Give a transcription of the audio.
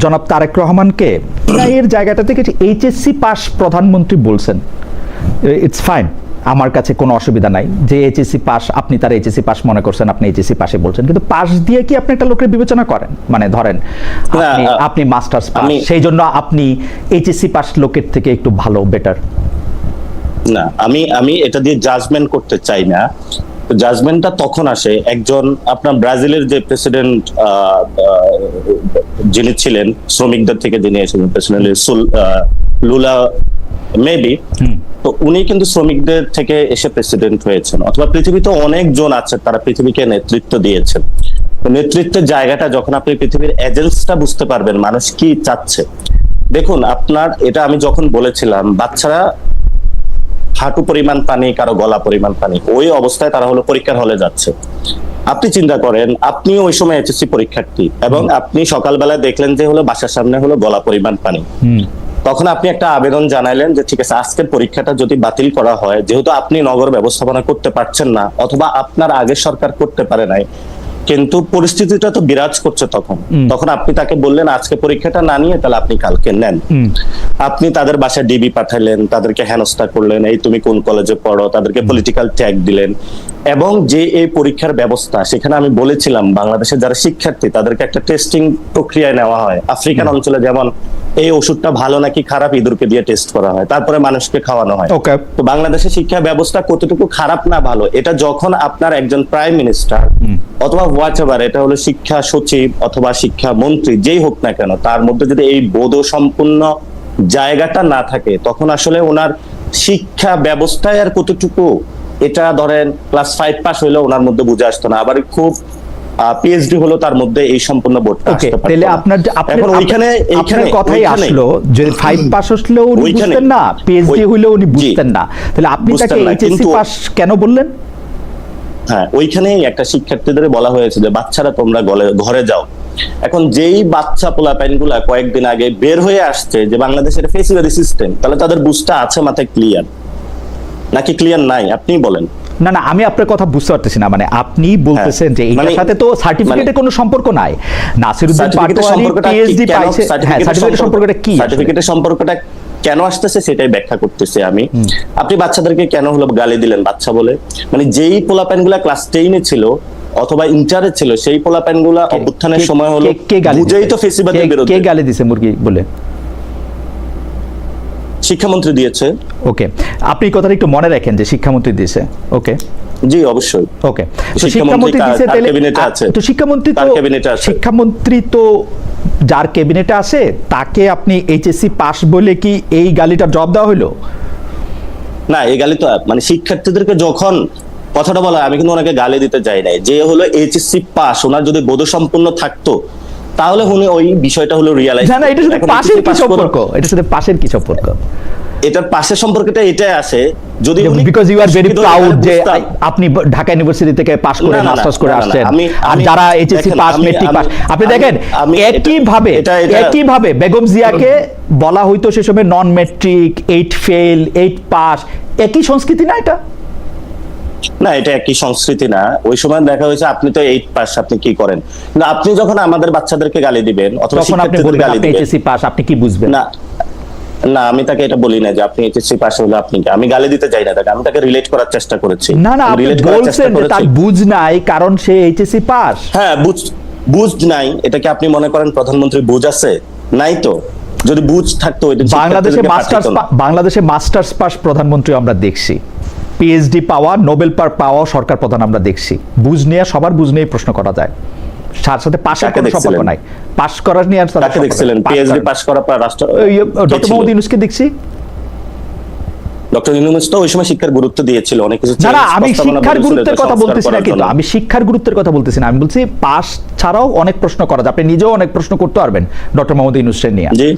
জনাব তারেক রহমানকে এর জায়গাটা থেকে এইচএসসি পাস প্রধানমন্ত্রী বলছেন, ইটস ফাইন, আমার কাছে কোনো অসুবিধা নাই যে এইচএসসি পাস, আপনি তার এইচএসসি পাস মনে করছেন, আপনি এইচএসসি পাসে বলছেন, কিন্তু পাস দিয়ে কি আপনি একটা লোকের বিবেচনা করেন? মানে ধরেন আপনি মাস্টার্স পাস, সেই জন্য আপনি এইচএসসি পাস লোকের থেকে একটু ভালো, বেটার না। আমি এটা দিয়ে জাজমেন্ট করতে চাই না। জাজমেন্টটা তখন আসে একজন আপনার ব্রাজিলের যে প্রেসিডেন্ট যিনি ছিলেন শ্রমিকদের থেকে, যিনি এসেছেন প্রেসিডেন্ট লুলা মেবি, তো উনি কিন্তু শ্রমিকদের থেকে এসে প্রেসিডেন্ট হয়েছেন। অথবা পৃথিবীতে অনেকজন আছে তারা পৃথিবীকে নেতৃত্ব দিয়েছেন। নেতৃত্বের জায়গাটা যখন আপনি পৃথিবীর এজেন্সটা বুঝতে পারবেন মানুষ কি চাচ্ছে। দেখুন আপনার এটা আমি যখন বলেছিলাম বাচ্চারা হাঁটু পরিমাণ পানি, কারো গলা পরিমাণ পানি, ওই অবস্থায় তারা হলো পরীক্ষার হলে যাচ্ছে। আপনি চিন্তা করেন আপনি ওই সময় এইচএসসি পরীক্ষার্থী এবং আপনি সকালবেলা দেখলেন যে হলো বাসার সামনে হলো গলা পরিমাণ পানি। তখন আপনি একটা আবেদন জানাইলেন যে ঠিক আছে আজকের পরীক্ষাটা যদি বাতিল করা হয়, যেহেতু আপনি নগর ব্যবস্থাপনা করতে পারছেন না অথবা আপনার আগের সরকার করতে পারে নাই, কিন্তু পরিস্থিতিটা তো বিরাজ করছে তখন আপনি তাকে বললেন আজকে পরীক্ষাটা না নিয়ে তাহলে আপনি কালকে নেন। আপনি তাদের বাসায় ডিবি পাঠাইলেন, তাদেরকে হেনস্থা করলেন, এই তুমি কোন কলেজে পড়ো, তাদেরকে পলিটিক্যাল ট্যাগ দিলেন। এবং যে এই পরীক্ষার ব্যবস্থা, সেখানে আমি বলেছিলাম বাংলাদেশের যারা শিক্ষার্থী তাদেরকে একটা টেস্টিং প্রক্রিয়ায় নেওয়া হয়। আফ্রিকান অঞ্চলে যেমন এই ওষুধটা ভালো নাকি খারাপ ইঁদুরকে দিয়ে টেস্ট করা হয়, তারপরে মানুষকে খাওয়ানো হয়। তো বাংলাদেশের শিক্ষা ব্যবস্থা কতটুকু খারাপ না ভালো, এটা যখন আপনার একজন প্রাইম মিনিস্টার অথবা হোয়াটএভার, এটা হলো শিক্ষা সচিব অথবা শিক্ষা মন্ত্রী যেই হোক না কেন, তার মধ্যে যদি এই বোধ সম্পূর্ণ জায়গাটা না থাকে, তখন আসলে ওনার শিক্ষা ব্যবস্থায় আর কতটুকু, এটা ধরেন ক্লাস 5 পাস হইলে ওনার মধ্যে বুঝে আসতো না, আবার খুব পিএইচডি হলো তার মধ্যে এই সম্পূর্ণ বোর্ডটা আসতে পারে। তাহলে আপনার ওইখানে কথাই আসলো যে 5 পাস হলেও উনি বুঝতেন না, পিএইচডি হলেও উনি বুঝতেন না, তাহলে আপনি তাকে এইচএসসি পাস কেন বললেন? হ্যাঁ, ওইখানেই একটা শিক্ষার্থীদের বলা হয়েছে যে বাচ্চারা তোমরা ঘরে যাও। এখন যেই বাচ্চা পোলাপাইনগুলা কয়েকদিন আগে বের হয়ে আসছে যে বাংলাদেশের ফেসিলিটি সিস্টেম, তাহলে তাদের বুঝটা আছে মাথায় ক্লিয়ার নাকি ক্লিয়ার নাই আপনি বলেন? না না, আমি আপনার কথা বুঝতে পারতেছি না। মানে আপনি বলতেছেন যে এটার সাথে তো সার্টিফিকেটের কোনো সম্পর্ক নাই। নাসিরউদ্দিন পাটোয়ারি পিএইচডি পাইছে, হ্যাঁ, সার্টিফিকেটের সম্পর্কটা কি? সার্টিফিকেটের সম্পর্কটা কেন আসতেছে সেটাই ব্যাখ্যা করতেছি আমি। আপনি বাচ্চাদেরকে কেন হলো গালি দিলেন বাচ্চা বলে? মানে যেই পোলাপাইনগুলা ক্লাস 10 এ ছিল অথবা ইন্টারে ছিল, সেই পোলাপাইনগুলা অভ্যুত্থানের সময় হলো বুঝেই তো ফেসিবাদের বিরুদ্ধে। কে গালি দিছে মুরগি বলে? শিক্ষামন্ত্রী দিয়েছে। ওকে, আপনি কথাটা একটু মনে রাখেন যে শিক্ষামন্ত্রী দিয়েছে। ওকে, জি অবশ্যই। ওকে, তো শিক্ষামন্ত্রী দিয়েছে, তাহলে তো শিক্ষামন্ত্রী তো যার ক্যাবিনেটে আছে তাকে আপনি এইচএসসি পাস বলে কি এই গালিটা জবাব দেওয়া হলো? না, এই গালি তো মানে শিক্ষার্থীদেরকে যখন কথাটা বলা, আমি কিন্তু ওনাকে গালি দিতে যাই নাই। যে হলো এইচএসসি পাস, ওনার যদি বোধসম্পন্ন থাকতো তাহলে উনি ওই বিষয়টা হলো রিয়ালাইজ। না না, এটা শুধু পাশের কি সম্পর্ক? এটা শুধু পাশের কি সম্পর্ক? এটার পাশের সম্পর্কটা এটাই আছে, যদি because you are very proud যে আপনি ঢাকা ইউনিভার্সিটি থেকে পাস করে মাস্টার্স করে আসছেন, আর যারা এইচএসসি পাস, মেট্রিক পাস, আপনি দেখেন একই ভাবে বেগম জিয়াকে বলা হইতো সে সময় নন মেট্রিক, 8 ফেল, 8 পাস, একই সংস্কৃতি না এটা? না, এটা একই সংস্কৃতি না। ওই সময় দেখা হয়েছে আপনি তো 8 পাস, আপনি কি করেন? না, আপনি যখন আমাদের বাচ্চাদেরকে গালি দিবেন অথবা শিক্ষার্থীদের গালি দিবেন, এইচএসসি পাস, আপনি কি বুঝবেন? না না, আমি তাকে এটা বলি না যে আপনি এইচএসসি পাস হলে আপনি, আমি গালি দিতে যাই না তাকে, আমি তাকে রিলেট করার চেষ্টা করেছি। না না, আপনি বলছেন যে তার বুঝ নাই কারণ সে এইচএসসি পাস। হ্যাঁ, বুঝ নাই, এটাকে আপনি মনে করেন প্রধানমন্ত্রী বুঝ আছে? নাই তো। যদি বুঝ থাকতো বাংলাদেশে মাস্টার্স পাস প্রধানমন্ত্রী আমরা দেখছি, পিএইচডি পাওয়া, নোবেল পাওয়া সরকার প্রধান আমরা দেখছি। বুঝ নিয়ে সবার বুঝ নিয়ে প্রশ্ন করা যায়, সাথে পাশের কোনো সম্পর্ক নাই। পাস করার নিয়ে তাকে দেখছিলেন, পিএইচডি পাস করার পর রাষ্ট্র ডক্টর মোহাম্মদ ইউনূসকে দেখছি। ডক্টর ইউনূস তো ওই সময় শিক্ষার গুরুত্ব দিয়েছিল, অনেক কিছু। না না, আমি শিক্ষার গুরুত্বের কথা বলতেছি না, কিন্তু আমি শিক্ষার গুরুত্বের কথা বলতেছি না, আমি বলছি পাস ছাড়াও অনেক প্রশ্ন করা যায়। আপনি নিজেও অনেক প্রশ্ন করতে পারবেন ডক্টর মোহাম্মদ ইউনূসকে নিয়ে। জি।